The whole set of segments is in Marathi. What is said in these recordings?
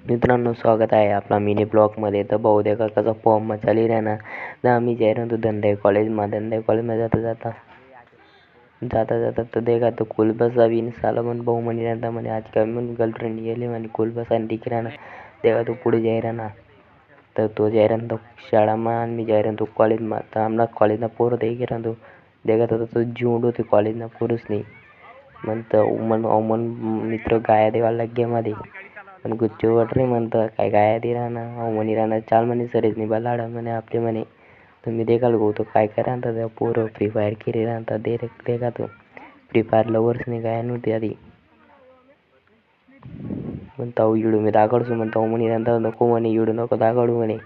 मित्रांनो, स्वागत आहे आपला मिनी ब्लॉगमध्ये. तर भाऊ देखा कसा फॉर्म चाली राहणार. तर आम्ही जा रहे तो धंधे कॉलेजमध्ये जाता जाता तर देखा तो कुल बस अभी साला मन भाऊ म्हणी राहता म्हणे आज काय म्हणून गर्लफ्रेंड गेले म्हणे कुल बस आणि दिख राहणार. देखा तो पुढे जाई राहणार. तर तो जाई राहतो शाळाમાં आणि मी जाई राहतो कॉलेजમાં. तर आमना कॉलेजना पोरं देखी राहतो. देखा तो जीवड होते कॉलेजना पोरसनी मन मित्र गाया देवाला लग्गे मध्ये पण गुच्चो वाटरे म्हणतं काय गाया दे राहणार अहो म्हणी राहणार चाल म्हणे सरेच नाही बलाडा म्हणे आपले म्हणे. तर मी देखाल गो तो काय काय राहता त्या पोरं फ्री फायर खेळी राहता देखा तो फ्री फायर लवर्सने गाया नव्हती आधी म्हणता इडू मी दाखवतो म्हणता म्हणी राहता नको म्हणे इडू नको दाखवू म्हणे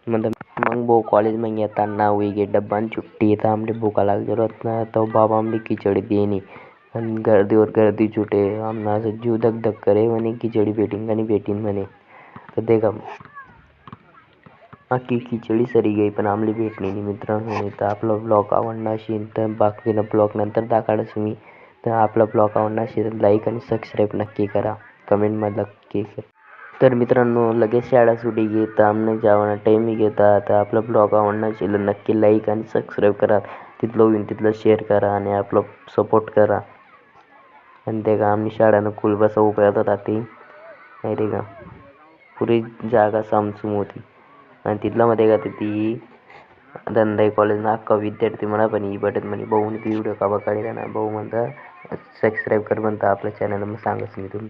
म्हणता मग भाऊ कॉलेजमध्ये येताना वेगे डब्बा छुट्टी येतं आमले भूका लागलेलो ना तो बाबा आमली खिचडी देणी आणि गर्दीवर गर्दी छुटे आमना असं जीव धक धक करे म्हणे खिचडी भेटीन का नाही भेटीन म्हणे. तर देखा अख्खी खिचडी सरी गई पण आमली भेटली नाही मित्रांनो. तर आपला ब्लॉग आवडला असेल तर बाकीला ब्लॉग नंतर दाखवणार मी. तर आपला ब्लॉग आवडला असेल तर लाईक आणि सबस्क्राईब नक्की करा, कमेंटमध्ये नक्की करा. तर मित्रांनो लगेच शाळा सुटी घेता आमने जेवणा टाईम घेता. तर आपला ब्लॉग आवडला असेल तर नक्की लाईक आणि सबस्क्राईब करा, तिथलं होईल तिथलं शेअर करा आणि आपलं सपोर्ट करा. आणि ते का आम्ही शाळानं कुल बसा उभ्या राहते नाही रे का पुरी जागा सामसूम होती आणि तिथला मध्ये का ती धंदाई कॉलेजना अख्खा विद्यार्थी म्हणा पण ही बटत म्हणे भाऊ ती व्हिडिओ का बघायला ना भाऊ म्हणता सबस्क्राईब कर म्हणता आपल्या चॅनलला मग सांगच मी तुला.